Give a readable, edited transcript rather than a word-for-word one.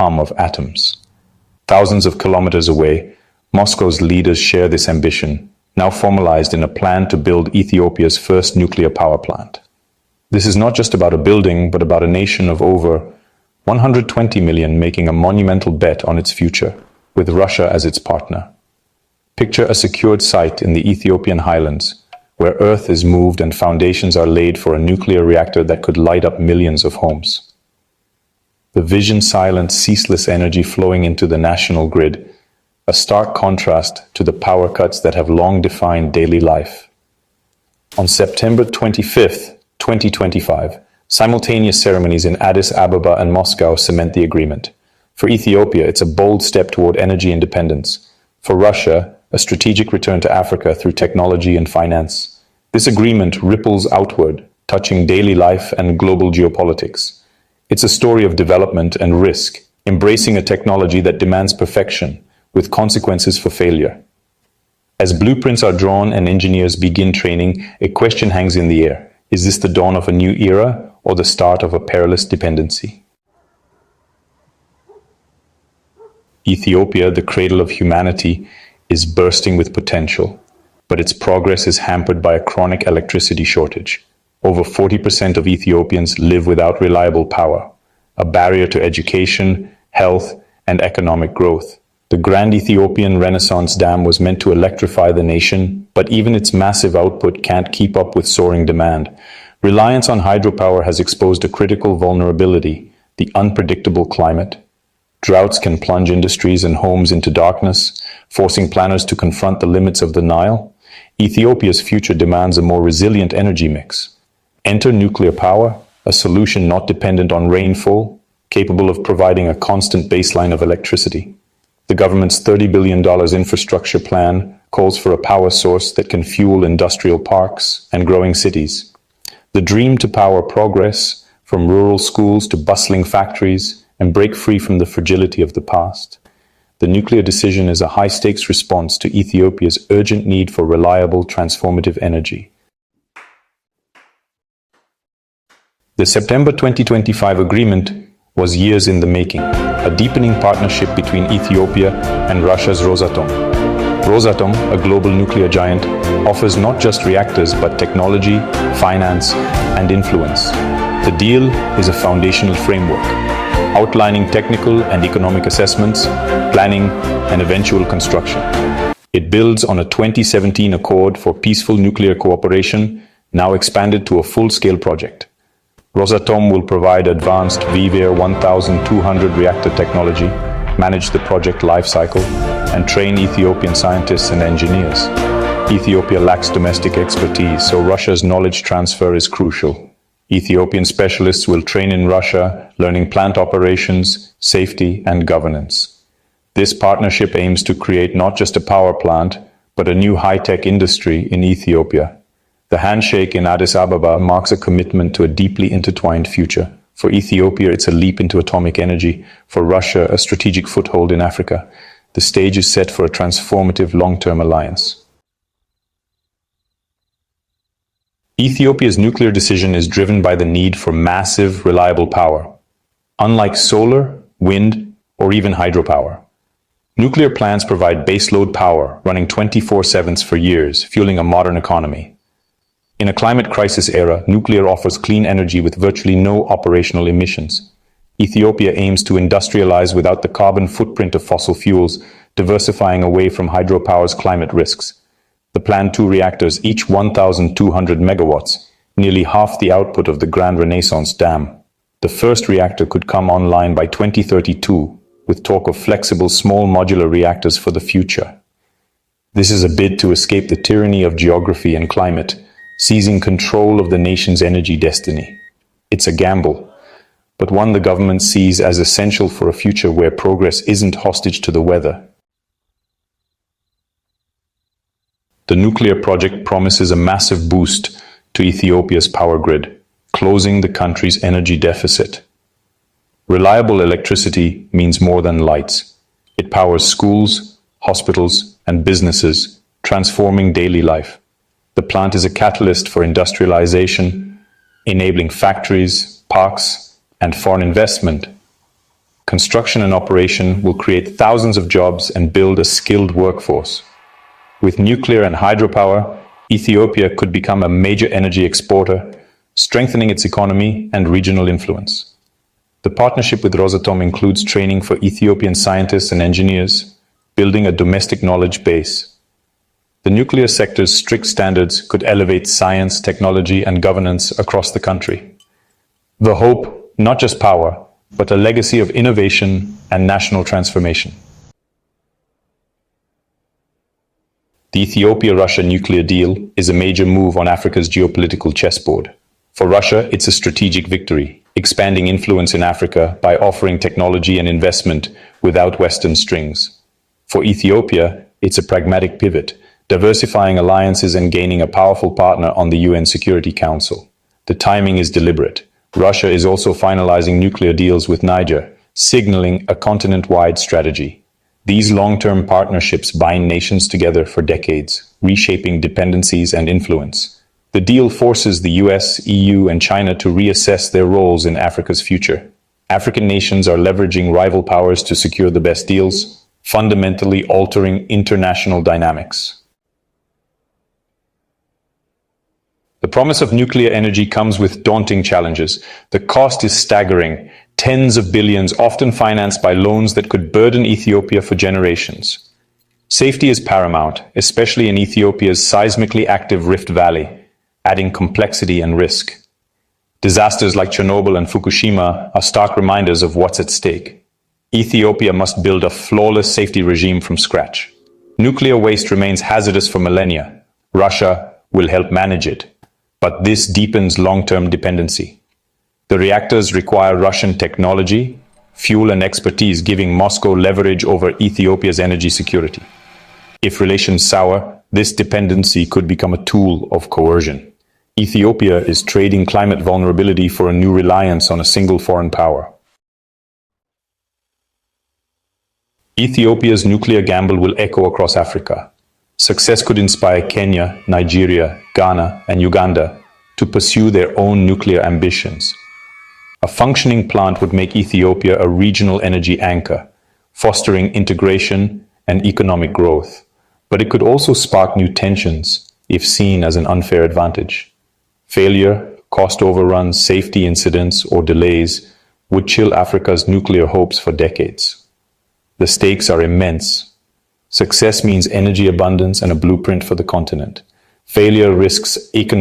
hum of atoms. Thousands of kilometers away, Moscow's leaders share this ambition, now formalized in a plan to build Ethiopia's first nuclear power plant. This is not just about a building, but about a nation of over 120 million making a monumental bet on its future, with Russia as its partner. Picture a secured site in the Ethiopian highlands, where earth is moved and foundations are laid for a nuclear reactor that could light up millions of homes. The vision silent, ceaseless energy flowing into the national grid, a stark contrast to the power cuts that have long defined daily life. On September 25th, 2025, simultaneous ceremonies in Addis Ababa and Moscow cement the agreement. For Ethiopia, it's a bold step toward energy independence. For Russia, a strategic return to Africa through technology and finance. This agreement ripples outward, touching daily life and global geopolitics. It's a story of development and risk, embracing a technology that demands perfection, with consequences for failure. As blueprints are drawn and engineers begin training, a question hangs in the air. Is this the dawn of a new era or the start of a perilous dependency? Ethiopia, the cradle of humanity, is bursting with potential, but its progress is hampered by a chronic electricity shortage. Over 40% of Ethiopians live without reliable power, a barrier to education, health, and economic growth. The Grand Ethiopian Renaissance Dam was meant to electrify the nation, but even its massive output can't keep up with soaring demand. Reliance on hydropower has exposed a critical vulnerability: the unpredictable climate. Droughts can plunge industries and homes into darkness, forcing planners to confront the limits of the Nile. Ethiopia's future demands a more resilient energy mix. Enter nuclear power, a solution not dependent on rainfall, capable of providing a constant baseline of electricity. The government's $30 billion infrastructure plan calls for a power source that can fuel industrial parks and growing cities. The dream to power progress, from rural schools to bustling factories, and break free from the fragility of the past. The nuclear decision is a high-stakes response to Ethiopia's urgent need for reliable, transformative energy. The September 2025 agreement was years in the making, a deepening partnership between Ethiopia and Russia's Rosatom. Rosatom, a global nuclear giant, offers not just reactors but technology, finance, and influence. The deal is a foundational framework, outlining technical and economic assessments, planning, and eventual construction. It builds on a 2017 accord for peaceful nuclear cooperation, now expanded to a full-scale project. Rosatom will provide advanced VVAIR 1200 reactor technology, manage the project lifecycle, and train Ethiopian scientists and engineers. Ethiopia lacks domestic expertise, so Russia's knowledge transfer is crucial. Ethiopian specialists will train in Russia, learning plant operations, safety, and governance. This partnership aims to create not just a power plant, but a new high-tech industry in Ethiopia. The handshake in Addis Ababa marks a commitment to a deeply intertwined future. For Ethiopia, it's a leap into atomic energy. For Russia, a strategic foothold in Africa. The stage is set for a transformative long-term alliance. Ethiopia's nuclear decision is driven by the need for massive, reliable power. Unlike solar, wind, or even hydropower, nuclear plants provide baseload power running 24/7 for years, fueling a modern economy. In a climate crisis era, nuclear offers clean energy with virtually no operational emissions. Ethiopia aims to industrialize without the carbon footprint of fossil fuels, diversifying away from hydropower's climate risks. The planned 2 reactors, each 1,200 megawatts, nearly half the output of the Grand Renaissance Dam. The first reactor could come online by 2032, with talk of flexible small modular reactors for the future. This is a bid to escape the tyranny of geography and climate, seizing control of the nation's energy destiny. It's a gamble, but one the government sees as essential for a future where progress isn't hostage to the weather. The nuclear project promises a massive boost to Ethiopia's power grid, closing the country's energy deficit. Reliable electricity means more than lights. It powers schools, hospitals, and businesses, transforming daily life. The plant is a catalyst for industrialization, enabling factories, parks, and foreign investment. construction and operation will create thousands of jobs and build a skilled workforce. With nuclear and hydropower, Ethiopia could become a major energy exporter, strengthening its economy and regional influence. The partnership with Rosatom includes training for Ethiopian scientists and engineers, building a domestic knowledge base. The nuclear sector's strict standards could elevate science, technology, and governance across the country. The hope, not just power, but a legacy of innovation and national transformation. The Ethiopia-Russia nuclear deal is a major move on Africa's geopolitical chessboard. For Russia, it's a strategic victory, expanding influence in Africa by offering technology and investment without Western strings. For Ethiopia, it's a pragmatic pivot, diversifying alliances and gaining a powerful partner on the UN Security Council. The timing is deliberate. Russia is also finalizing nuclear deals with Niger, signaling a continent-wide strategy. These long-term partnerships bind nations together for decades, reshaping dependencies and influence. The deal forces the US, EU, and China to reassess their roles in Africa's future. African nations are leveraging rival powers to secure the best deals, fundamentally altering international dynamics. The promise of nuclear energy comes with daunting challenges. The cost is staggering, tens of billions, often financed by loans that could burden Ethiopia for generations. Safety is paramount, especially in Ethiopia's seismically active Rift Valley, adding complexity and risk. Disasters like Chernobyl and Fukushima are stark reminders of what's at stake. Ethiopia must build a flawless safety regime from scratch. Nuclear waste remains hazardous for millennia. Russia will help manage it, but this deepens long-term dependency. The reactors require Russian technology, fuel, and expertise, giving Moscow leverage over Ethiopia's energy security. If relations sour, this dependency could become a tool of coercion. Ethiopia is trading climate vulnerability for a new reliance on a single foreign power. Ethiopia's nuclear gamble will echo across Africa. Success could inspire Kenya, Nigeria, Ghana, and Uganda to pursue their own nuclear ambitions. A functioning plant would make Ethiopia a regional energy anchor, fostering integration and economic growth. But it could also spark new tensions if seen as an unfair advantage. Failure, cost overruns, safety incidents, or delays would chill Africa's nuclear hopes for decades. The stakes are immense. Success means energy abundance and a blueprint for the continent. Failure risks economic